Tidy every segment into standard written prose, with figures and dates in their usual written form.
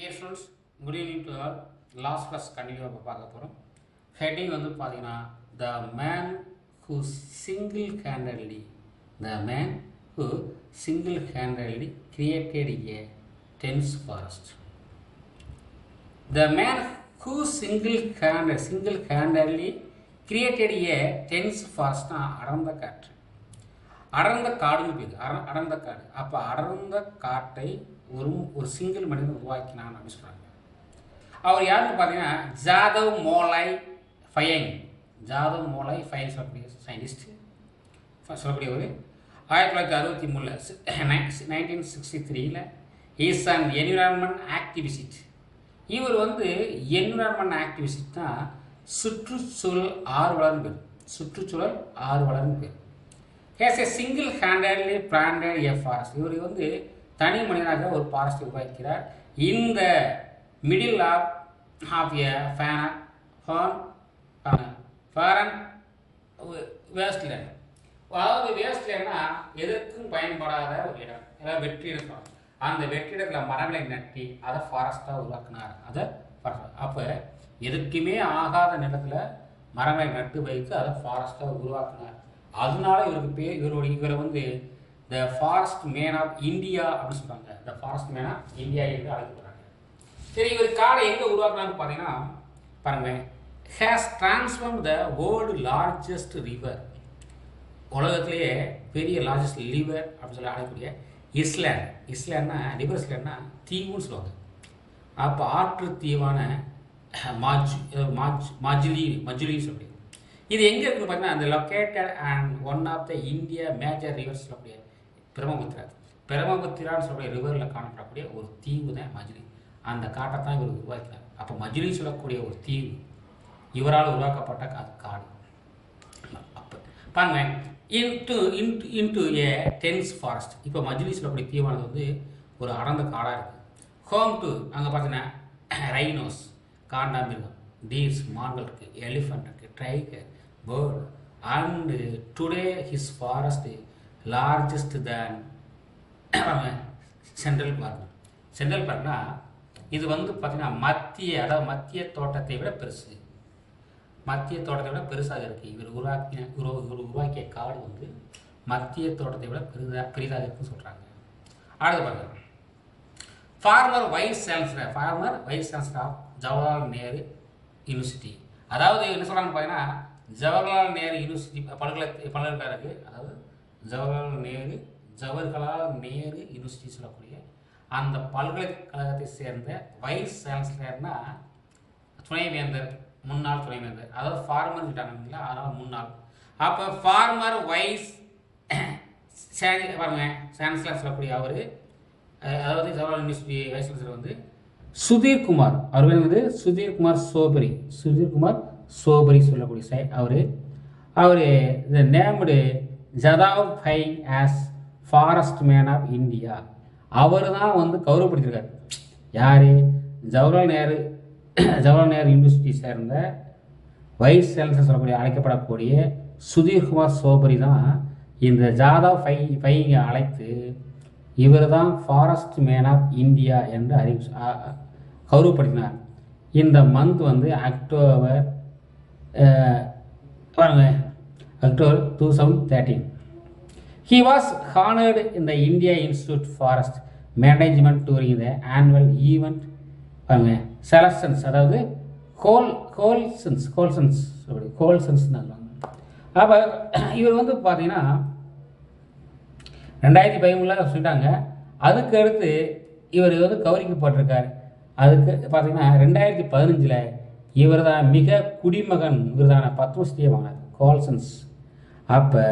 Dear students, good evening to all. Last class continue பார்க்க போகிறோம். Heading வந்து பார்த்தீங்கன்னா the man who single-handedly created a dense forest. The man who single-handedly created a dense forest அடர்ந்த காடுன்னு பேர். அடர்ந்த காடு. அப்போ அடர்ந்த காட்டை ஒரு சிங்கிள் மனிதன் உருவாக்கினான் அப்படின்னு சொல்கிறாங்க. அவர் யாருன்னு பார்த்தீங்கன்னா ஜாதவ் மோலாய் ஃபயங் சொல்லக்கூடிய சயின்டிஸ்ட் சொல்லக்கூடியவர் 1963 இஸ் அண்ட் என்விரான்மெண்ட் ஆக்டிவிஸ்ட். இவர் வந்து என்விரான்மெண்ட் ஆக்டிவிஸ்ட்னா சுற்றுச்சூழல் ஆர்வலர்னு பேர். Has a single-handedly planted a forest. இவர் வந்து தனி மனிதனாக ஒரு ஃபாரஸ்ட் உருவாக்கிறார். இந்த மிடில் ஆஃப் எ ஃபாரன் வேஸ்ட்லேண்ட். அதாவது வேஸ்ட்லேண்ட்னா எதற்கும் பயன்படாத ஒரு இடம், ஏதாவது வெற்றிடம் சொல்லுவாங்க. அந்த வெற்றிடத்தில் மரங்களை நட்டி அதை ஃபாரஸ்ட்டாக உருவாக்கினார். அப்போ எதுக்குமே ஆகாத நிலத்தில் மரங்களை நட்டு வைத்து அதை ஃபாரஸ்ட்டாக உருவாக்கினார். அதனால இவருக்கு பேர் இவரை வந்து the forest man of India அப்படின்னு சொல்கிறாங்க. The forest man of India என்று அழைக்கப்படுறாங்க. சரி, இவர் காடை எங்கே உருவாக்குறான்னு பார்த்தீங்கன்னா பாருங்கள், has transform the world largest river. உலகத்திலேயே பெரிய லார்ஜஸ்ட் ரிவர் அப்படின்னு சொல்லி அழைக்கக்கூடிய இஸ்லேண்ட்னா ரிவர் இஸ்லேண்ட்னா தீவுன்னு சொல்லுவாங்க. அப்போ ஆற்று தீவான மஜுலின்னு சொல்லி இது எங்கே இருக்குன்னு பார்த்தீங்கன்னா அந்த located and one of the India major rivers சொல்லக்கூடிய பிரம்மபுத்திரான்னு சொல்லக்கூடிய ரிவரில் காணப்படக்கூடிய ஒரு தீவு தான் மஜுலி. அந்த காட்டை தான் இவர் உருவாக்கினார். அப்போ மஜுலி சொல்லக்கூடிய ஒரு தீவு இவரால் உருவாக்கப்பட்ட காடு. அப்போ பாருங்க, இன்டு ஏ டென்ஸ் ஃபாரஸ்ட். இப்போ மஜுலி சொல்லக்கூடிய தீவானது வந்து ஒரு அடர்ந்த காடாக இருக்குது. ஹோம் டு அங்கே பார்த்தீங்கன்னா ரைனோஸ் காண்டாமிருகம், டீர்ஸ் மான்கள் இருக்குது, எலிஃபண்ட் இருக்குது, tiger, bird, and today his forest largest than Central Park. Central பார்க்னா இது வந்து பார்த்தீங்கன்னா மத்திய தோட்டத்தை விட பெருசாக இருக்குது. இவர் உருவாக்கிய காடு வந்து மத்திய தோட்டத்தை விட பெரிதாக இருக்குன்னு சொல்கிறாங்க. அடுத்து பாருங்க, former vice chancellor of Jawaharlal Nehru university. அதாவது என்ன சொல்கிறாங்க பார்த்தீங்கன்னா ஜவஹர்லால் நேரு யூனிவர்சிட்டி பல்கலைக்கழகம், அதாவது ஜவஹர்லால் நேரு யூனிவர்சிட்டி சொல்லக்கூடிய அந்த பல்கலைக்கழகத்தை சேர்ந்த வைஸ் சான்சலர்னா முன்னாள் துணைவேந்தர், அதாவது ஃபார்மர் சொல்லிட்டாங்க, அதனால் முன்னாள். அப்போ ஃபார்மர் வைஸ் பாருங்க சான்சலர் சொல்லக்கூடிய அவர், அதாவது ஜவஹர்லால் யூனிவர்சிட்டி வைஸ் சான்சலர் வந்து சுதீர்குமார். அவர் பேர் வந்து சுதீர்குமார் சோபரி சொல்லக்கூடிய அவர் named Jadav Payeng as forest man of India. அவர் தான் வந்து கௌரவப்படுத்தியிருக்கார். யார்? ஜவஹர்லால் நேரு யூனிவர்சிட்டி சேர்ந்த வைஸ் சான்சலர் சொல்லக்கூடிய அழைக்கப்படக்கூடிய சுதீர்குமார் சோபரி தான் இந்த ஜாதவ் ஃபைங்கை அழைத்து இவர் தான் ஃபாரஸ்ட் மேன் ஆஃப் இந்தியா என்று கௌரவப்படுத்தினார். இந்த மந்த் வந்து October 2013. He was honored in the India Institute Forest Management during the annual event selections. அதாவது கோல்சன்ஸ் அப்போ இவர் வந்து பார்த்தீங்கன்னா 2013 சொல்லிட்டாங்க. அதுக்கு அடுத்து இவர் வந்து கௌரவிக்கப்பட்டிருக்கார். அதுக்கு பார்த்தீங்கன்னா 2015 இவர் தான் மிக குடிமகன் விருதான பத்மஸ்ரீ வாங்கினார் கோல்சன்ஸ். அப்போ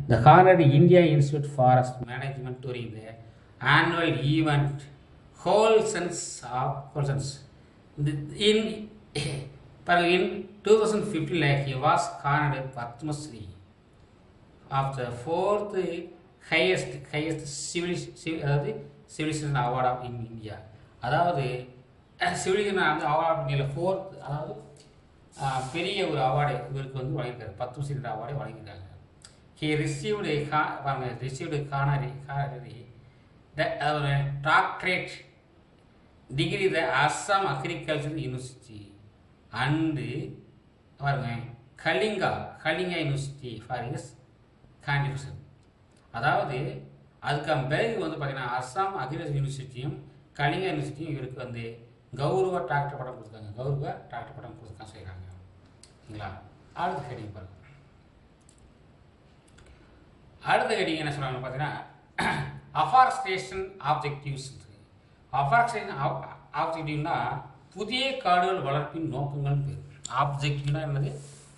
the honored India institute forest management during the annual event கோல்சன்ஸ் in 2015 he was honored Padmashri of the 4th highest civilization award of in India. அதாவது சிவிலியன் வந்து அவார்டு ஆஃப் இந்தியாவில் 4th, அதாவது பெரிய ஒரு அவார்டு இவருக்கு வந்து வழங்கியிருக்காரு. பத்மஸ்ரீ அவார்டை வழங்கியிருக்காங்க. he received a honorary doctorate degree the Assam Agricultural University and பாருங்க Kalinga university for is contribution. அதாவது அதுக்கு பிறகு வந்து பார்த்தீங்கன்னா அஸ்ஸாம் அக்ரிகல்ச்சர் யூனிவர்சிட்டியும் கலிங்கா யூனிவர்சிட்டியும் இவருக்கு வந்து கௌரவ டாக்டர் பட்டம் கொடுத்துருக்காங்க செய்கிறாங்க. சரிங்களா? அடுத்த ஹெடிங் பாருங்க. அடுத்த ஹெடிங் என்ன சொல்கிறாங்க பார்த்தீங்கன்னா அஃபாரஸ்டேஷன் ஆப்ஜெக்டிவ்ஸ். அஃபாரஸ்டேஷன் ஆப்ஜெக்டிவ்னா புதிய காடுகள் வளர்ப்பின் நோக்கங்கள் பேர். ஆப்ஜெக்டிவ்னா என்னது?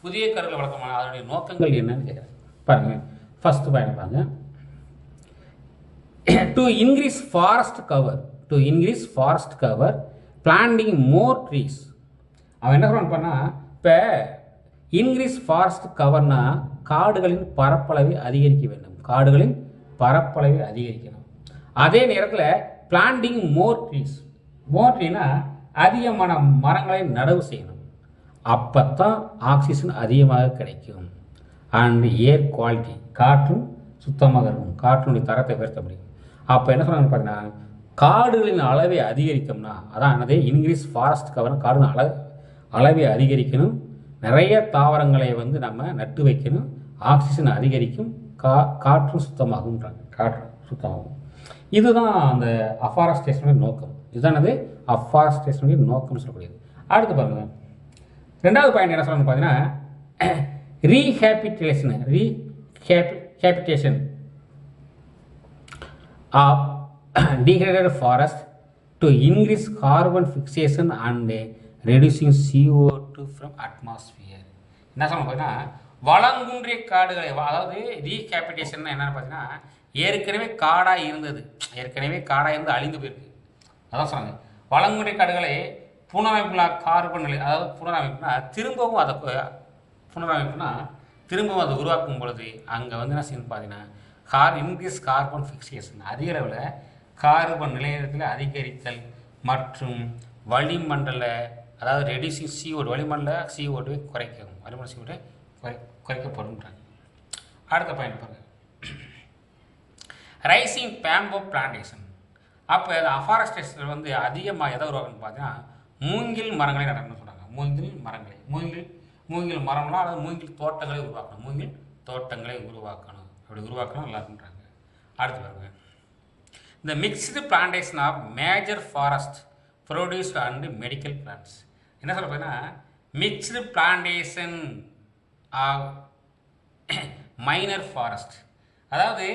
புதிய காடுகள் வளர்க்கமான அதனுடைய நோக்கங்கள் என்னன்னு கேட்குறாங்க. பாருங்க ஃபர்ஸ்ட் பாயிண்ட் பாருங்க. To increase forest cover planting more trees. அவன் என்ன சொல்றான் பண்ணா, இப்போ இன்க்ரீஸ் ஃபாரஸ்ட் கவர்னா காடுகளின் பரப்பளவை அதிகரிக்க வேண்டும். காடுகளின் பரப்பளவை அதிகரிக்கணும். அதே நேரத்தில் பிளான்டிங் மோர் ட்ரீனா அதிகமான மரங்களை நடவு செய்யணும். அப்போ தான் ஆக்சிஜன் அதிகமாக கிடைக்கும். அண்ட் ஏர் குவாலிட்டி, காற்றும் சுத்தமாக இருக்கும், காற்றினுடைய தரத்தை உயர்த்த முடியும். அப்போ என்ன சொல்கிறாங்க பார்த்தீங்கன்னா, காடுகளின் அளவை அதிகரிக்கும்னா அதான் என்னது இன்க்ரீஸ் ஃபாரஸ்ட் கவர். காடுகளின் அளவை அதிகரிக்கணும், நிறைய தாவரங்களை வந்து நம்ம நட்டு வைக்கணும், ஆக்சிஜன் அதிகரிக்கும், காற்றும் சுத்தமாகும்ன்றாங்க. காற்று சுத்தமாகும். இதுதான் அந்த அஃபாரஸ்டேஷனுடைய நோக்கம். இதுதானது அஃபாரஸ்டேஷனுடைய நோக்கம்னு சொல்லக்கூடியது. அடுத்து பாருங்க, ரெண்டாவது பாயிண்ட் என்ன சொல்லணும்னு பார்த்தீங்கன்னா ரீஹேபிட்டேஷன் of degraded forest to increase carbon fixation and reducing CO2 from atmosphere. என்ன சொல்ல பார்த்தீங்கன்னா வளங்குன்றிய காடுகளை, அதாவது ரீகேபிட்டேஷன் என்னன்னு பார்த்தீங்கன்னா ஏற்கனவே காடாக இருந்து அழிந்து போயிருக்கு. அதான் சொன்னாங்க வளங்குன்றிய காடுகளை புனரமைப்புனா கார்பன் நிலை, அதாவது புனரமைப்புனா திரும்பவும் அதை உருவாக்கும் பொழுது அங்கே வந்து என்ன செய்யணும் பார்த்தீங்கன்னா இன்க்ரீஸ் கார்பன் ஃபிக்சேஷன், அதிக அளவில் கார்பன் நிலையத்தில் அதிகரித்தல் மற்றும் வளிமண்டல, அதாவது ரெடியூசிங் CO2, வளிமண்டல CO2 குறைக்கும், வளிமண்டல CO2 குறைக்கப்படும்ன்றாங்க. அடுத்த பாயிண்ட் பாருங்கள், ரைசிங் பேம்போ பிளான்டேஷன். அப்போ அந்த அஃபாரஸ்டேஷன் வந்து அதிகமாக எதை உருவாக்கணும்னு பார்த்தீங்கன்னா மூங்கில் மரங்களை நடக்கணும்னு சொல்கிறாங்க. மூங்கில் மரம்லாம், அதாவது மூங்கில் தோட்டங்களை உருவாக்கணும். அப்படி உருவாக்கணும் நல்லா இருக்குன்றாங்க. அடுத்து பாருங்க, இந்த mixed plantation of major forest produce and medical plants. என்ன சொல்ல போனா mixed plantation of minor forest, அதாவது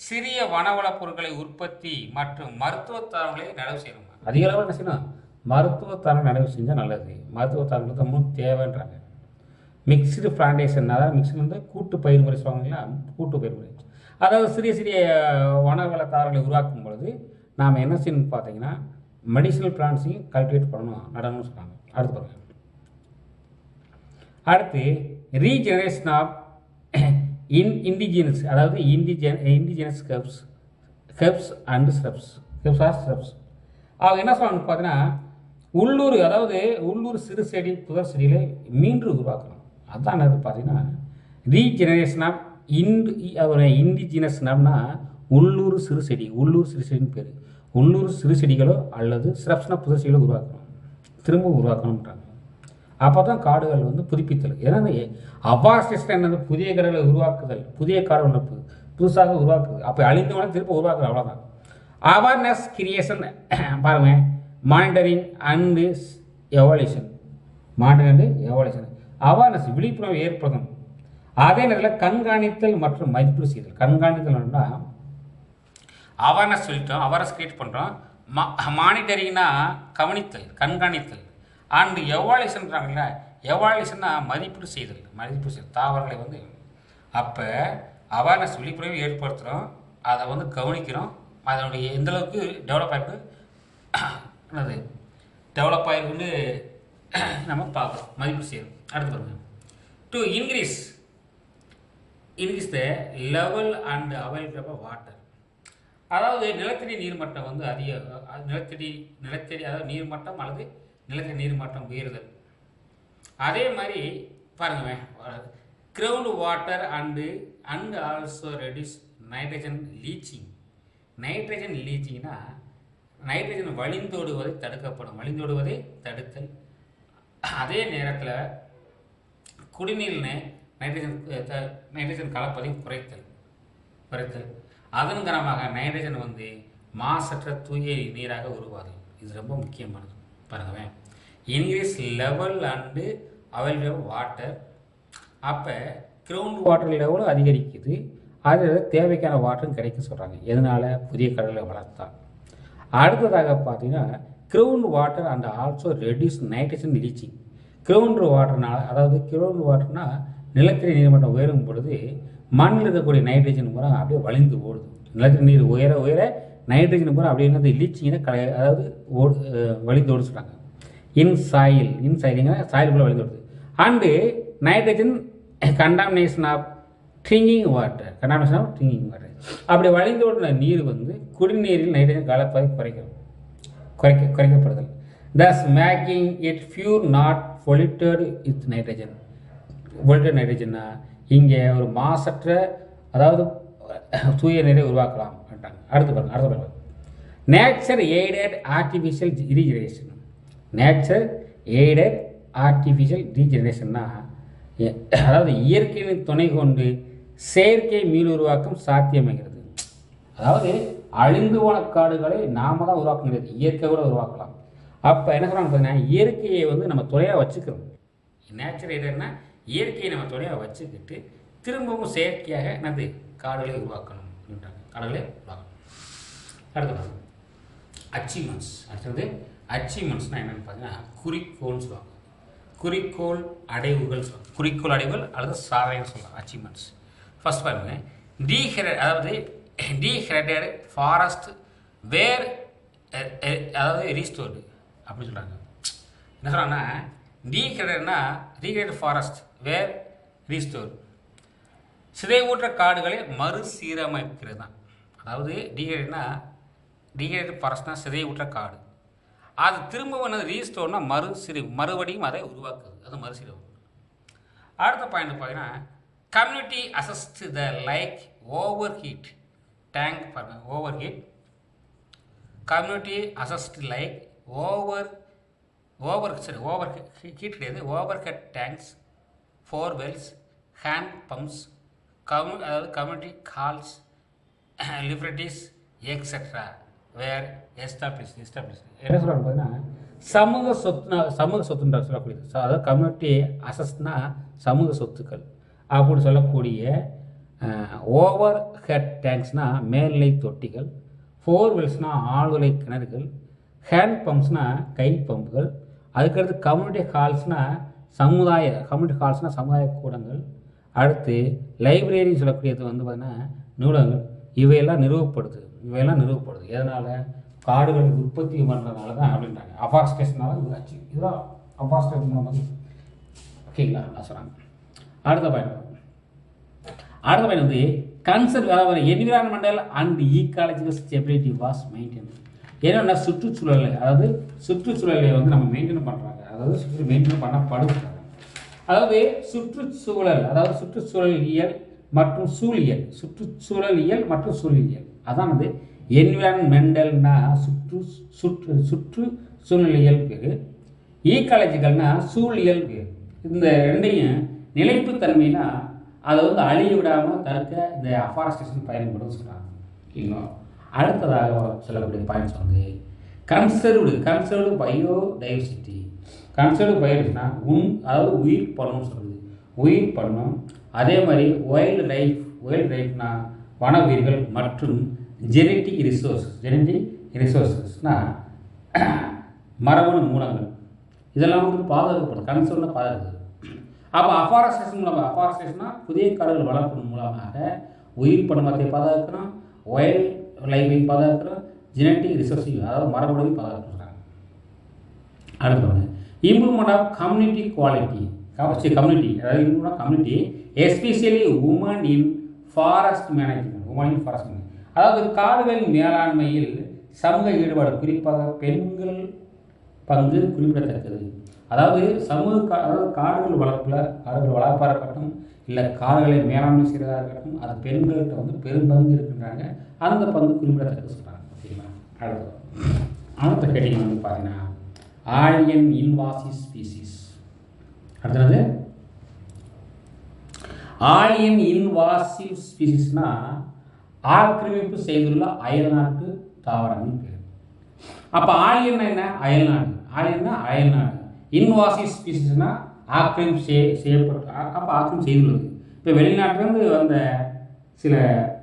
சிறிய வனவள பொருட்களை உற்பத்தி மற்றும் மருத்துவ தரங்களை நடவு செய்யணும். அதிக அளவில் என்ன செய்யணும்? மருத்துவ தரம் நடவு செஞ்சால் நல்லது. மருத்துவ தரங்களுக்கு ரொம்ப தேவைன்றாங்க. மிக்ஸ்டு பிளான்டேஷன், அதாவது மிக்ஸ்டு வந்து கூட்டு பயிர் முறை சொல்லுவாங்களா, கூட்டு பயிர் முறை. அதாவது சிறிய வனவள தாவரங்களை உருவாக்கும் பொழுது நாம் என்ன செய்யணும்னு பார்த்தீங்கன்னா மெடிசனல் பிளான்ட்ஸையும் கல்டிவேட் நடணும்னு சொல்கிறாங்க. அடுத்து பாருங்க, அடுத்து ரீஜெனரேஷன் ஆஃப் இண்டிஜினஸ், அதாவது இண்டிஜினஸ் ஹெர்ப்ஸ் அண்ட் ஸ்ரப்ஸ். அவங்க என்ன சொல்கிறாங்கன்னு பார்த்தீங்கன்னா உள்ளூர் சிறு செடி புதர் செடிகளை மீண்டும் உருவாக்கணும். அதுதான் என்னது பார்த்தீங்கன்னா ரீஜெனரேஷன் ஆஃப் இண்டிஜினஸ்னா உள்ளூர் சிறு செடின்னு பேர். உள்ளூர் சிறு செடிகளோ அல்லது ஸ்ரப்ஸ்னா புதர் செடிகளோ திரும்ப உருவாக்கணும்ன்றாங்க. அப்போ தான் காடுகள் வந்து புதுப்பித்தல். ஏன்னா அஃபாரஸ்டேஷன் என்னது புதிய காடுகளை உருவாக்குதல், புதிய காடுகள் புதுசாக உருவாக்குது. அப்போ அழிந்தவன திரும்ப உருவாக்குது, அவ்வளோதான். அவேர்னஸ் கிரியேஷன் பாருங்க, மானிட்டரிங் அண்டு எவால்யூஷன். அவேர்னஸ் விழிப்புணர்வு ஏற்படுத்தும். அதே நேரத்தில் கண்காணித்தல் மற்றும் மதிப்பீடு செய்தல். கண்காணித்தல்னா அவேர்னஸ் சொல்லிட்டோம், அவேர்னஸ் கிரியேட் பண்ணுறோம். மானிட்டரிங்னா கண்காணித்தல். அண்டு எவால்யூஷன்றாங்கல்ல, எவால்யூஷன்னா மதிப்பீடு செய்தல் தாவரங்களை வந்து. அப்போ அவேர்னஸ் விழிப்புணர்வு ஏற்படுத்துகிறோம், அதை வந்து கவனிக்கிறோம், அதனுடைய எந்தளவுக்கு டெவலப் ஆகிருக்குன்னு நம்ம பார்க்குறோம், மதிப்பீடு செய்யணும். அடுத்து பாருங்க, to increase the level and available of water. அதாவது நிலத்தடி நீர்மட்டம் வந்து நிலத்தடி அதாவது நீர்மட்டம் அல்லது நிலத்தடி நீர்மட்டம் உயர்தல். அதே மாதிரி பாருங்க, ground water and also reduce nitrogen லீச்சிங்னா நைட்ரஜன் வழிந்தோடுவதை தடுக்கப்படும், வழிந்தோடுவதை தடுத்தல். அதே நேரத்தில் குடிநீரில் நைட்ரஜன் கலப்பதை குறைத்தல். அதன் காரணமாக நைட்ரஜன் மாசற்ற தூய நீராக உருவாகுது. இது ரொம்ப முக்கியமானது. பாருங்களேன், increase level and available water. அப்போ கிரவுண்ட் வாட்டர் லெவலும் அதிகரிக்குது, அதில் தேவைக்கான வாட்டரும் கிடைக்க சொல்கிறாங்க. எதனால்? புதிய கடலை வளர்த்தால். அடுத்ததாக பார்த்தீங்கன்னா ground water and also reduce nitrogen leaching. Ground வாட்டர்னால், அதாவது கிரவுண்ட் வாட்டர்னால் நிலத்தடி நீர்மட்டம் உயரும் பொழுது மண்ணில் இருக்கக்கூடிய நைட்ரஜன் பூரா அப்படியே வழிந்து ஓடுது. நிலத்தடி நீர் உயர உயர நைட்ரஜன் பூரா அப்படியே என்னது லீச்சிங்னா அதாவது வழிந்து ஓடு சொல்கிறாங்க. இன் சாயிலிங்கன்னா சாயிலுக்குள்ளே வழிந்து ஓடுது. And nitrogen contamination of drinking water. அப்படி வழிந்து ஓடுன நீர் குடிநீரில் நைட்ரஜன் கலப்பதை குறைக்கப்படுதல். thus making it pure not polluted with nitrogen. polluted நைட்ரஜன்னா இங்கே ஒரு மாசற்ற, அதாவது தூய நீரை உருவாக்கலாம். அடுத்து பாருங்க nature aided artificial regeneration. Nature aided artificial ரீஜெனரேஷன்னா அதாவது இயற்கையின் துணை கொண்டு செயற்கை மீள் உருவாக்கம் சாத்தியமாகிறது. அதாவது அழிந்து போன காடுகளை நாம தான் உருவாக்க முடியாது, இயற்கை கூட உருவாக்கலாம். அப்போ என்ன சொல்கிறாங்க பார்த்தீங்கன்னா, இயற்கையை நம்ம துணையாக வச்சுக்கிறோம். நேச்சர் எய்டட்னா இயற்கையை நம்ம துணையாக வச்சுக்கிட்டு திரும்பவும் செயற்கையாக என்னது காடுகளை உருவாக்கணும் அப்படின்றாங்க. காடுகளை உருவாக்கணும். அடுத்தது அச்சீவ்மெண்ட்ஸ். அடுத்தது அச்சீவ்மெண்ட்ஸ்னால் என்னென்னு பார்த்தீங்கன்னா குறிக்கோள்னு சொல்லுவாங்க. குறிக்கோள் அடைவுகள் சொல்லுவாங்க. குறிக்கோள் அடைவுகள் அல்லது சாதனைன்னு சொல்லுவாங்க. அச்சீவ்மெண்ட்ஸ். ஃபர்ஸ்ட் பாருங்க, டீஹெரடட் ஃபாரஸ்ட் வேர் அதாவது ரீஸ்டோர்டு அப்படின்னு சொல்கிறாங்க. என்ன சொல்கிறாங்கன்னா டீஹெரடட் ஃபாரஸ்ட் வேர் ரீஸ்டோர், சிதைவூற்ற காடுகளை மறுசீரமைக்கிறது தான். அதாவது டீஹெரடட் ஃபாரஸ்ட்னா சிதைவூற்ற காடு, அது திரும்ப ரீஸ்டோர்னா மறுபடியும் அதை உருவாக்குது, அது மறுசீரமைப்பு. அடுத்த பாயிண்ட் பார்த்தீங்கன்னா community assisted the like over heat tank. பாருங்க, over heat. Community assisted like over heat கிடையாது, over head tanks, 4 wells, hand pumps, அதாவது community calls, libraries etcetera where establish. என்ன சொல்கிறாங்க பார்த்தீங்கன்னா சமூக சொத்துன்ற சொல்லக்கூடியது. அதாவது கம்யூனிட்டி அசஸ்ட்னா சமூக சொத்துக்கள் அப்படின்னு சொல்லக்கூடிய ஓவர் ஹெட் டேங்க்ஸ்னால் மேல்நிலை தொட்டிகள், 4 வெல்ஸ்னால் ஆழ்துளை கிணறுகள், ஹேண்ட் பம்ப்ஸ்னால் கை பம்புகள், அதுக்கடுத்து கம்யூனிட்டி ஹால்ஸ்னால் சமுதாய கூடங்கள், அடுத்து லைப்ரரின்னு சொல்லக்கூடியது பார்த்தீங்கன்னா நூலகங்கள். இவையெல்லாம் நிறுவப்படுது. எதனால்? காடுகள் உற்பத்தி பண்ணுறதுனால தான் அப்படின்றாங்க. அஃபாரஸ்டேஷனால இதுதான் அஃபாரஸ்டேஷன் மூலமாக. ஓகேங்களா? சொல்கிறாங்க. அடுத்த பாயிண்ட் கன்சர்வ், அதாவது environmental and ecological stability was maintain. என்னென்னா சுற்றுச்சூழலை நம்ம மெயின்டைன் பண்ணுறாங்க, அதாவது மெயின்டைன் பண்ணப்படுறாங்க. அதாவது சுற்றுச்சூழலியல் மற்றும் சூழலியல் அதான் என்விரான்மெண்டல்னா சுற்றுச்சூழலியல் பேர், ஈகாலஜிக்கல்னா சூழியல் பேர். இந்த ரெண்டையும் நிலைப்புத்தன்மைனா அதை அழிய விடாமல் தடுக்க இந்த அஃபாரஸ்டேஷன் பயன்படும் சொல்கிறாங்க. ஓகேங்களா? அடுத்ததாக சொல்லக்கூடிய பாயிண்ட்ஸ் கன்சர்வ்டு பயோடைவர்சிட்டி. கன்சர்வ்டு பயோடைவர்சிட்டினா அதாவது உயிர் பன்னம் சொல்லுது, உயிர் பன்னம். அதே மாதிரி வைல்டு லைஃப்னா வன உயிர்கள் மற்றும் ஜெனட்டிக் ரிசோர்ஸஸ்னால் மரபணு மூலங்கள். இதெல்லாம் பாதுகாக்கப்படுது, கன்சர்வ்னா பாதுகாக்குது. அப்போ அஃபாரஸ்டேஷன்னா புதிய காடுகள் வளர்ப்பு மூலமாக உயிர் பன்மத்தை பாதுகாக்கணும், வைல்ட் லைஃபை பாதுகாக்கணும், ஜெனட்டிக் ரிசோர்ஸையும் அதாவது மரபணுவை பாதுகாக்கிறாங்க. அடுத்தவங்க இம்ப்ரூவ்மெண்ட் ஆஃப் கம்யூனிட்டி குவாலிட்டி. அதாவது improvement of community especially woman in forest management. அதாவது காடுகளின் மேலாண்மையில் சமூக ஈடுபாடு, குறிப்பாக பெண்கள் பங்கு குறிப்பிடத்தக்கது. அதாவது காடுகள் வளர்ப்பாக இருக்கட்டும், இல்லை காடுகளை மேலாண்மை செய்கிறதாக இருக்கட்டும், அது பெண்கள்கிட்ட பெரும்பங்கு இருக்கின்றாங்க. அந்த பங்கு குறிப்பிடத்தக்கது சொல்கிறாங்க. ஓகேங்களா? அடுத்து அடுத்த ஹெட்டிங் வந்து பார்த்தீங்கன்னா ஆலியன் இன்வாசிவ் ஸ்பீசிஸ். அடுத்தது ஆலியன் இன்வாசிவ் ஸ்பீசிஸ்னால் ஆக்கிரமிப்பு செய்துள்ள அயல்நாட்டு தாவரங்கள் பேர். அப்போ ஆலியன்னா என்ன? அயல்நாடு. ஆலியன்னா அயல்நாடு. இன்வாசிவ் ஸ்பீசிஸ்னால் ஆக்கிரமிப்பு செய்யப்பட்டு அப்போ ஆக்கிரமிப்பு செய்துள்ளது. இப்போ வெளிநாட்டிலேருந்து வந்த சில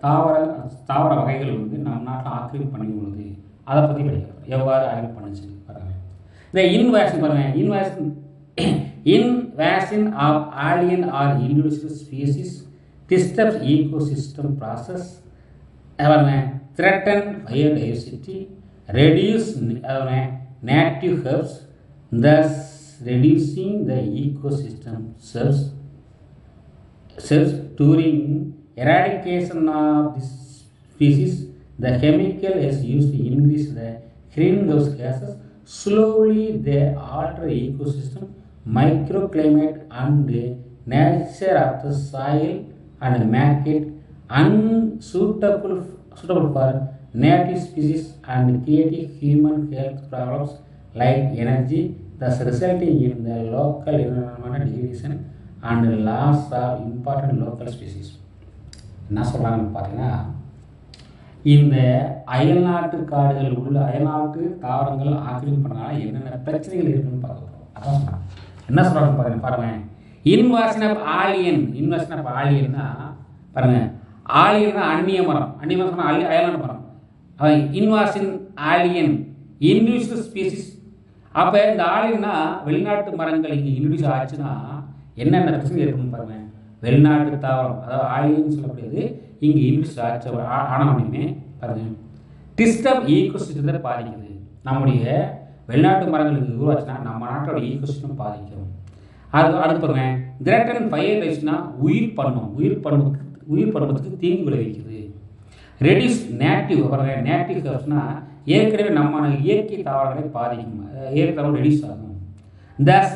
தாவர வகைகள் வந்து நம்ம நாட்டில் ஆக்கிரமிப்பு பண்ணி உள்ளது. அதை பற்றி படிக்கிறோம், எவ்வாறு ஆக்கிரமிப்பு பண்ணுச்சு பாருங்கள். இந்த இன்வாஷன் பாருங்கள். Invasion of alien or individual species disturbs ecosystem process, threaten biodiversity, reduce native herbs, thus reducing the ecosystem serves. During eradication of this species, the chemical is used to increase the greenhouse gases. Slowly they alter ecosystem, microclimate and nature of the soil and make it unsuitable for native species and creating human health problems like energy, thus resulting in the local environmental degradation and loss of important local species. என்ன சொல்கிறாங்கன்னு பார்த்தீங்கன்னா, இந்த அயல்நாட்டு காடுகள் உள்ள அயல்நாட்டு தாவரங்கள் ஆக்கிரமிப்பு பண்ணனால என்னென்ன பிரச்சனைகள் இருக்குன்னு பார்க்க போகிறோம். அதான் சொல்கிறாங்க. என்ன சொல்கிறாங்க பாருங்கள். இன்வாஷன் ஆஃப் ஆலியன்னா பாருங்கள், ஆலியன்னா அந்நிய மரம். அந்நிய மரம் சொன்னால் அயல்நாட்டு மரம். இன்வாஷன் ஆலியன் இன்டிவிஜுவல் ஸ்பீசிஸ். அப்போ இந்த ஆலியன்னா வெளிநாட்டு மரங்கள் இங்கே இன்டிவிஜுவல் ஆச்சுன்னா என்னென்ன பிரச்சனை இருக்குன்னு பாருங்கள். வெளிநாட்டு தாவரம், அதாவது ஆலியன்னு சொல்லக்கூடியது இங்கே இன்டிவிஜுவல் ஆச்சு ஆனவனையுமே பாருங்கள் டிஸ்டர்ப் ஈகோசிஸ்டத்தை பாதிக்குது. நம்முடைய வெளிநாட்டு மரங்களுக்கு உருவாச்சுன்னா நம்ம நாட்டோட ஈகோசிஸ்டம் பாதிக்கும். அடுத்து பாருங்க, திரட்டன் பயிர்னா உயிர் பருவத்துக்கு தீங்கு விளைவிக்குது. ரெடியூஸ் நேட்டிவ் பாருங்க. நேட்டிவ் ஹெர்ப்ஸ்னா ஏற்கனவே நம்ம இயற்கை தாவரங்களை பாதிக்கும். இயற்கை தாவரம் ரெடியூஸ் ஆகும். தஸ்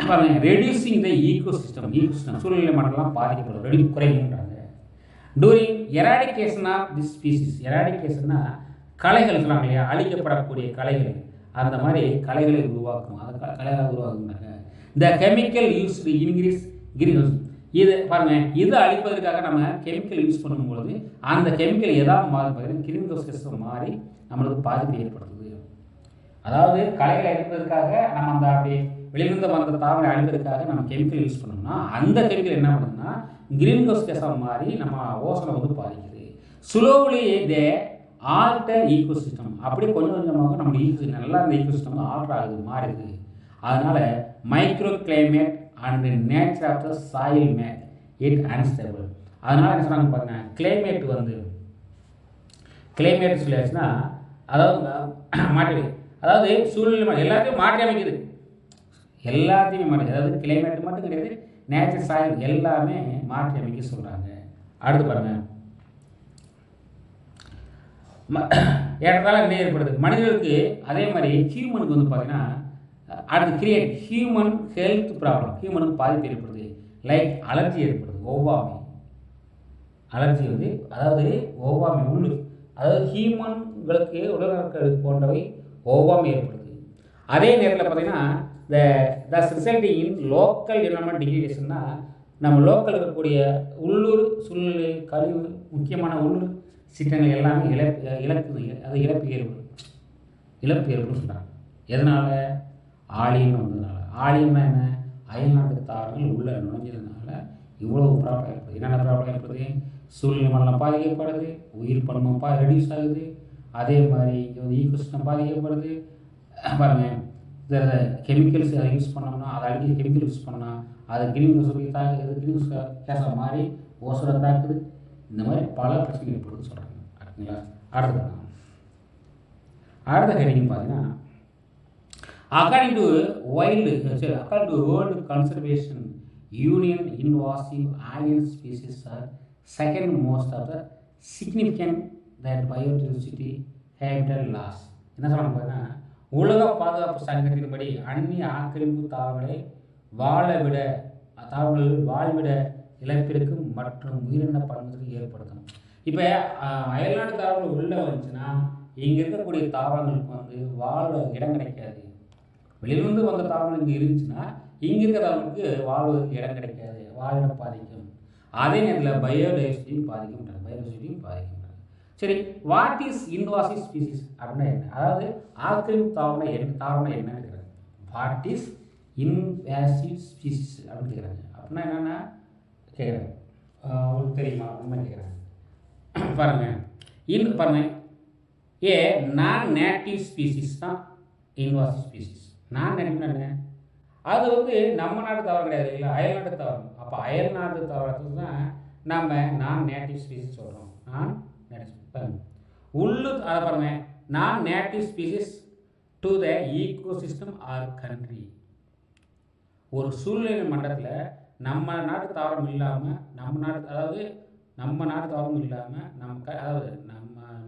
பாருங்க ரெடியூசிங் த ஈகோசிஸ்டம் சூழ்நிலை மண்டலம் பாதிக்கப்படும், குறைகின்றாங்க. During eradication of this species. எராடிகேஷன்னா களைகள் சொல்கிறாங்க இல்லையா, அழிக்கப்படக்கூடிய களைகள். அந்த மாதிரி களைகளை உருவாக்கும், அந்த களைகளை உருவாக்குனாங்க. இந்த கெமிக்கல் யூஸ் இன்க்ரீஸ் கிரீன். இது பாருங்கள், இது அழிப்பதற்காக நம்ம கெமிக்கல் யூஸ் பண்ணும்பொழுது அந்த கெமிக்கல் எதாவது மாறி பார்த்தீங்கன்னா கிரீன் ஹவுஸ் மாறி நம்மளுக்கு பாதிப்பு ஏற்படுத்துது. அதாவது களைகளை அழிப்பதற்காக நம்ம அந்த அப்படி வெளியிருந்து வந்த தாவரை அழிப்பதற்காக நம்ம கெமிக்கல் யூஸ் பண்ணோம்னா அந்த கெமிக்கல் என்ன பண்ணுதுன்னா கிரீன் ஹவுஸ் கேஸாக மாறி நம்ம ஓசனை வந்து பாதிக்குது. ஸ்லோலி தே ஆல்டர் ஈகோசிஸ்டம். அப்படியே கொஞ்சம் கொஞ்சமாக நம்ம ஈகோசிஸ்டம் நல்லா இந்த ஈகோசிஸ்டம் ஆல்டர் ஆகுது, மாறுது. அதனால் micro climate and nature of the soil make it unstable. அதனால் என்ன சொன்னாங்க பாருங்க, கிளைமேட் சொல்லியாச்சுன்னா அதாவது சூழ்நிலை எல்லாத்தையும் மாற்றி அமைக்குது. எல்லாத்தையுமே மாற்றி, அதாவது கிளைமேட் மட்டும் கிடையாது, நேச்சர் சாயில் எல்லாமே மாற்றி அமைக்க சொல்கிறாங்க. அடுத்து பாருங்கள், ஏற்றத்தால என்ன ஏற்படுது மனிதர்களுக்கு. அதே மாதிரி ஹியூமனுக்கு வந்து பார்த்தீங்கன்னா அடுத்து கிரியேட் ஹியூமன் ஹெல்த் ப்ராப்ளம். ஹியூமனுக்கு பாதிப்பு ஏற்படுது. லைக் அலர்ஜி ஏற்படுது, ஒவ்வாமை. அலர்ஜி வந்து அதாவது ஒவ்வாமை உள்ளு, அதாவது ஹியூமன்களுக்கு உடல்நலக்கள் போன்றவை ஒவ்வாமை ஏற்படுது. அதே நேரத்தில் பார்த்தீங்கன்னா தஸ் ரிசல்ட்டிங் இன் லோக்கல் என்வரன்மெண்ட் டிகிரேடேஷன்னா நம்ம லோக்கல் இருக்கக்கூடிய உள்ளூர் சூழ்நிலை கழிவு முக்கியமான உள்ளூர் சீற்றங்கள் எல்லாமே இழப்பு ஏற்படும் சொல்கிறாங்க. எதனால்? ஆலியன் வந்ததுனால. ஆலியன்னா என்ன? அயல்நாட்டு தாவரங்கள் உள்ள நுழைஞ்சதுனால இவ்வளோ ப்ராப்ளம் ஏற்படுது. என்னென்ன ப்ராப்ளம் ஏற்படுது? சூழ்நிலை மண்டலம் பாதிக்கப்படுது, உயிர் பன்மம் ரெடியூஸ் ஆகுது. அதே மாதிரி இங்கே வந்து ஈகோசிஸ்டம் பாதிக்கப்படுது. பாருங்கள், இந்த கெமிக்கல்ஸ் யூஸ் பண்ணோம்னா அதை அடிக்கடி கெமிக்கல் யூஸ் பண்ணால் அது கிரீன் ஹவுஸ் தாக்குது, கிரீன் ஹவுஸ் கேஸாக மாறி ஓசோனை தாக்குது. இந்த மாதிரி பல பிரச்சனைகள் ஏற்படுதுன்னு சொல்கிறாங்க. அப்படிங்களா? அடுத்த ஹெட்டிங் பார்த்தீங்கன்னா according to world conservation union invasive alien species are second most of the significant that biodiversity habitat loss. என்ன சொல்கிறாங்க பார்த்தீங்கன்னா, உலக பாதுகாப்பு சங்கத்தின்படி அந்நிய ஆக்கிரமிப்பு தாவரங்களை வாழ்விட இழப்பிற்கு மற்றும் உயிரின பன்முதலுக்கு ஏற்படுத்தணும். இப்போ அயல்நாட்டு தாவரங்கள் உள்ளே வந்துச்சுன்னா இங்கே இருக்கக்கூடிய தாவரங்களுக்கு வந்து வாழ இடம் கிடைக்காது. வெளியிலிருந்து வந்த தாவரங்கள் இங்கே இருந்துச்சுன்னா இங்கே இருக்கிற தாவரங்களுக்கு வாழ்வதற்கு இடம் கிடைக்காது, வாழிடம் பாதிக்கும். அதே நேரத்தில் பயோடைவர்சிட்டியும் பாதிக்கும். சரி, வாட் இஸ் இன்வாசிவ் ஸ்பீசிஸ் அப்படின்னா என்ன? அதாவது ஆக்கிரமிப்பு தாவரம் என்னன்னு கேட்குறாங்க. வாட் இஸ் இன்வாசிவ் ஸ்பீசிஸ் அப்படின்னு கேட்குறாங்க. அப்படின்னா என்னென்னா கேட்குறாங்க, உங்களுக்கு தெரியுமா உண்மை கேட்குறாங்க. பாருங்கள், ஏ நான் நேட்டிவ் ஸ்பீசிஸ் தான் இன்வாசிவ் ஸ்பீசிஸ். நான் நேட்டிவ்னா என்ன? அது வந்து நம்ம நாட்டு தாவரம் கிடையாது, இல்லை அயல் நாட்டு தாவரம். அப்போ அயல் நாட்டு தாவரத்துக்கு தான் நம்ம நான் நேட்டிவ் ஸ்பீசிஸ் சொல்கிறோம். அதை பாருங்க, நான் native species to the ecosystem our country. ஒரு சூழ்நிலை மண்டலத்தில் நம்ம நாட்டு தாவரம் இல்லாமல் நம்ம நாட்டு தாவரம் இல்லாமல் நம்ம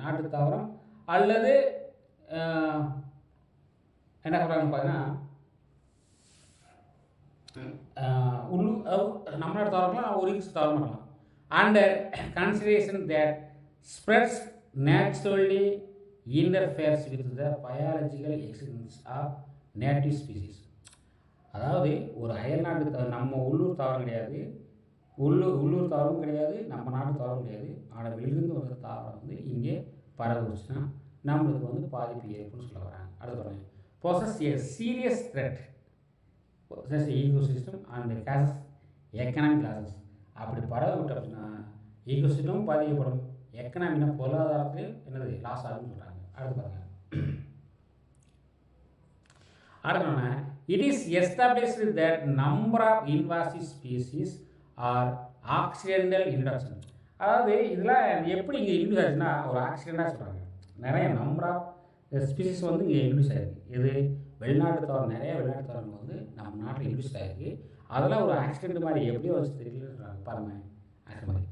நாட்டு தாவரம் அல்லது என்ன சொல்கிறாங்கன்னு பார்த்தீங்கன்னா நம்ம நாட்டு தாவரம்லாம் ஒரு தாவரம் பண்ணலாம். Under consideration that spreads naturally interferes with the biological existence of native species. அதாவது ஒரு அயல்நாட்டு நம்ம உள்ளூர் தாவரம் கிடையாது, உள்ளூர் தாவரம் கிடையாது, நம்ம நாட்டு தாவரம் கிடையாது. ஆனால் வெளியிலிருந்து வந்த தாவரம் வந்து இங்கே பரவுச்சுன்னா நம்மளுக்கு வந்து பாதிப்பு ஏற்புன்னு சொல்ல வராங்க. அடுத்து பாருங்க, possess a serious threat ecosystem and causes economic losses. அப்படி பரவ விட்டு அப்படின்னா ஈகோசிஸ்டமும் பாதிக்கப்படும், எக்கனாமினா பொருளாதாரத்தில் என்னது லாஸ் ஆகுன்னு சொல்கிறாங்க. அடுத்து it is established that number of invasive species are accidental introduction. அதாவது இதெல்லாம் எப்படி இங்கே இன்ட்ரூஸ் ஆச்சுன்னா ஒரு ஆக்சிடெண்ட்டாக சொல்கிறாங்க. நிறைய நம்பர் ஆஃப் ஸ்பீசிஸ் வந்து இங்கே இன்ட்ரூஸ் ஆகிருக்கு. இது வெளிநாட்டு தவிர நிறைய வெளிநாட்டு தவிரங்கள் வந்து நம்ம நாட்டில் இன்ட்ரூஸ் ஆகிருக்கு. அதெல்லாம் ஒரு ஆக்சிடென்ட் மாதிரி எப்படியோ வச்சு தெரியல பாருங்கள். ஆக்சிடென்ட் மாதிரி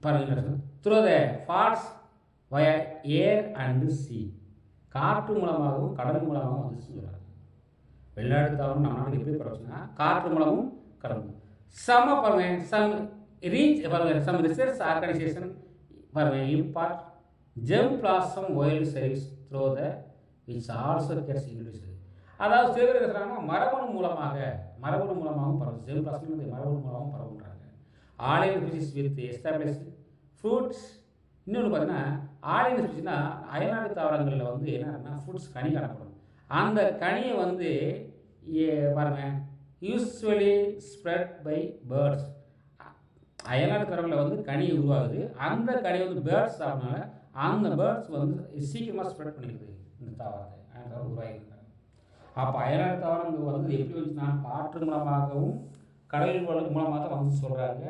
பாருங்கள், through the falls via air and sea, காற்று மூலமாகவும் கடல் மூலமாகவும் வந்து சொல்கிறாங்க. வெளிநாட்டு தவிர நம்ம நாட்டுக்கு எப்படி பரவச்சுன்னா காற்று மூலமும் கடல். Some research organisation import germplasm wild service through the which also gets intrudes. அதாவது சில பேர் சொல்கிறாங்கன்னா மரபணு மூலமாகவும் பரவும். ஜெர்mplasm மரபணு மூலமாகவும் பரவுன்றாங்க. Alien species with established fruits. இன்னொன்று பார்த்தீங்கன்னா ஆலியன் ஸ்பீசிஸ்னால் அயல்நாட்டு தாவரங்களில் வந்து என்னன்னா ஃப்ரூட்ஸ் கனி காணப்படும். அந்த கனியை வந்து பாருங்கள் யூஸ்வலி ஸ்ப்ரெட் பை பேர்ட்ஸ். அயல்நாட்டு தாவரங்களில் வந்து கனி உருவாகுது. அந்த கனி வந்து பேர்ட்ஸ் சாப்பிட்றதுனால அந்த பேர்ட்ஸ் வந்து சீக்கிரமாக ஸ்ப்ரெட் பண்ணிடுது இந்த தாவரத்தை உருவாகிருக்காங்க. அப்போ அயல்நாட்டு தாவரங்கள் வந்து எப்படி வந்துச்சுன்னா காற்று மூலமாகவும் கடல் மூலமாக தான் வந்து சொல்கிறாங்க.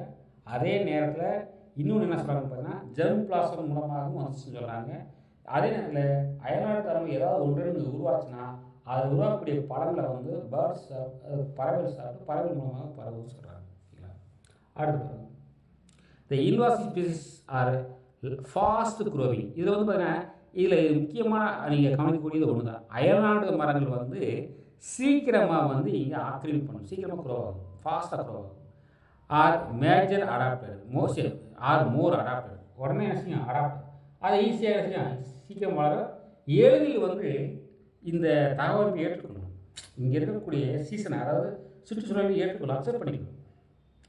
அதே நேரத்தில் இன்னொன்று என்ன சொல்கிறாங்கன்னு பார்த்தீங்கன்னா ஜெர்mplasm மூலமாகவும் வந்து சொல்கிறாங்க. அதே நேரத்தில் அயல்நாட்டு தாவரங்கள் ஏதாவது ஒன்று உருவாச்சுன்னா அது உருவாக்கக்கூடிய பழங்களை வந்து பேர்ட்ஸ் பறவைகள் சாப்பிட்டு பறவைகள் மூலமாக பரவுன்னு சொல்கிறாங்க. அடுத்து the invasive species are fast growing. இதில் வந்து பார்த்தீங்கன்னா இதில் முக்கியமாக நீங்கள் கவனிக்கக்கூடியது ஒன்று தான். அயல்நாட்டு மரங்கள் வந்து சீக்கிரமாக வந்து இங்கே ஆக்கிரமிப்பு பண்ணும், சீக்கிரமாக க்ரோ ஆகும், ஃபாஸ்ட்டாக க்ரோ ஆகும். ஆர் மேஜர் அடாப்டர் மோர் அடாப்டர். உடனே என்ன செய்யும் அடாப்ட், அதை ஈஸியாக செய்யும், சீக்கிரம் வளர எளிதில் வந்து இந்த தகவலுக்கு ஏற்றுக்கணும். இங்கே இருக்கக்கூடிய சீசனை அதாவது சுற்றுச்சூழலை ஏற்றுக்கணும், அக்செப்ட் பண்ணிக்கணும்,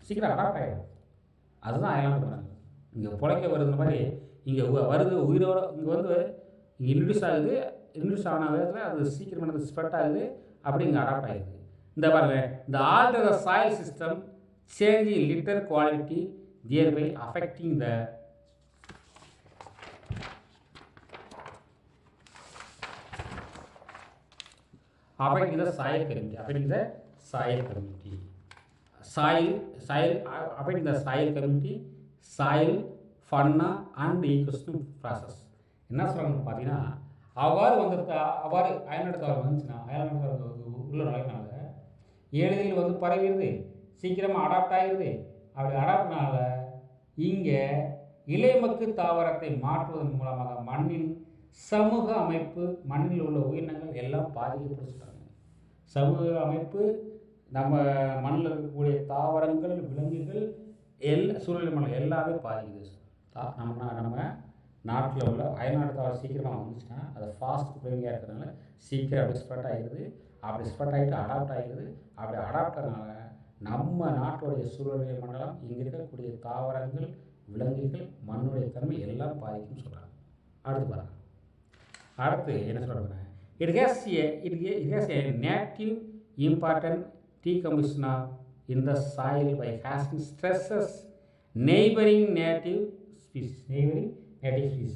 சீக்கிரம் அடாப்ட் ஆகிடும். அதுதான் அயல்நாட்டு மரங்கள். இங்கே பிழைக்க வருது மாதிரி இங்கே வருது உயிரோடு இங்கே வந்து இங்கே இன்ட்ரூஸ் ஆன விதத்தில் அது சீக்கிரமாக ஸ்ப்ரெட் ஆகுது, அப்படி இங்கே அடாப்ட் ஆகிடுது. இந்த பாருங்கள், இந்த alter the soil system change litre quality thereby affecting the soil community, soil, fauna and ecosystem process. என்ன சொல்கிறாங்கன்னு பார்த்தீங்கன்னா அவ்வாறு அயல்நாட்டு தாவரம் வந்துச்சுன்னா அயல்நாட்டு தாவரம் உள்ள நுழையினால எளிதில் வந்து பரவிடுது, சீக்கிரமாக அடாப்ட் ஆகிடுது. அப்படி அடாப்ட்னால இங்கே இலைமக்கு தாவரத்தை மாற்றுவதன் மூலமாக மண்ணின் சமூக அமைப்பு, மண்ணில் உள்ள உயிரினங்கள் எல்லாம் பாதிக்கப்படுறாங்க. சமூக அமைப்பு நம்ம மண்ணில் இருக்கக்கூடிய தாவரங்கள், விலங்குகள், சூழ்நிலை மண்டலம் எல்லாமே பாதிக்குது. நம்ம நாட்டில் உள்ள அயல்நாட்டு தாவரம் சீக்கிரமாக வந்துச்சுன்னா அது ஃபாஸ்ட் க்ரோயிங்காக இருக்கிறதுனால சீக்கிரம் அப்படி ஸ்ப்ரெட் ஆகிடுது. அப்படி ஸ்ப்ரெட் ஆகிட்டு அடாப்ட் ஆகிடுது. அப்படி அடாப்ட் ஆனதுனால நம்ம நாட்டுடைய சூழலிய மண்டலம் இங்கே இருக்கக்கூடிய தாவரங்கள், விலங்குகள், மண்ணுடைய தன்மை எல்லாம் பாதிக்கும்னு சொல்கிறாங்க. அடுத்து என்ன சொல்கிறாங்க, it has a native important decomposition in the soil by casting stresses neighboring native species.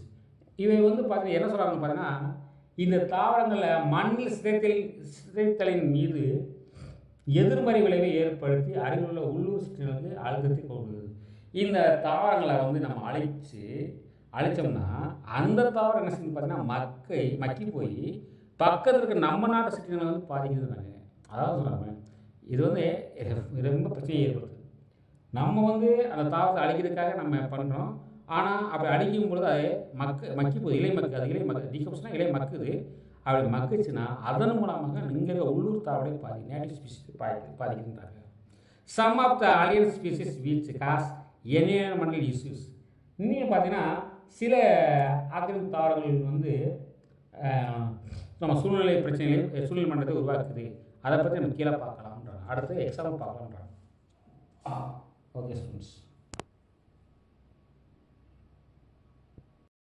இவை பார்த்தீங்கன்னா என்ன சொல்கிறாங்க பார்த்தீங்கன்னா, இந்த தாவரங்களில் மண்ணில் சிதைத்தலின் மீது எதிர்மறை விளைவை ஏற்படுத்தி அருகிலுள்ள உள்ளூர் சுற்றினருக்கு அழுத்தத்தை கொடுக்குது. இந்த தாவரங்களை நம்ம அழிச்சோம்னா அந்த தாவரம் என்ன செஞ்சு பார்த்தீங்கன்னா மக்கி போய் பக்கத்தில் இருக்க நம்ம நாட்டை சுற்றினை பாதிக்குதுன்னாங்க. அதாவது சொல்கிறாங்க, இது ரொம்ப பிரச்சனையை ஏற்படுத்துது. நம்ம அந்த தாவரத்தை அழிக்கிறதுக்காக நம்ம பண்ணுறோம். ஆனால் அப்படி அழிக்கும் பொழுது அது மக்கி போகுது, இலை டிகம்ப்ஷனா இலை மக்குது. அப்படி மக்குச்சுன்னா அதன் மூலமாக இங்கே உள்ளூர் தாவரத்தை நேட்டிவ் ஸ்பீசிஸ் பாதிக்கின்றாங்க. Some of the alien species which cause environmental issues. இன்னும் பார்த்தீங்கன்னா சில ஆக்கிரமிப்பு தாவரங்கள் நம்ம சூழ்நிலை சூழ்நிலை மண்டலத்தை உருவாக்குது. அதை பற்றி நம்ம கீழே பார்க்கலாம்ன்றாங்க. அடுத்து எக்ஸாம்பிள் பார்க்கலாம்ன்றாங்க. Okay students.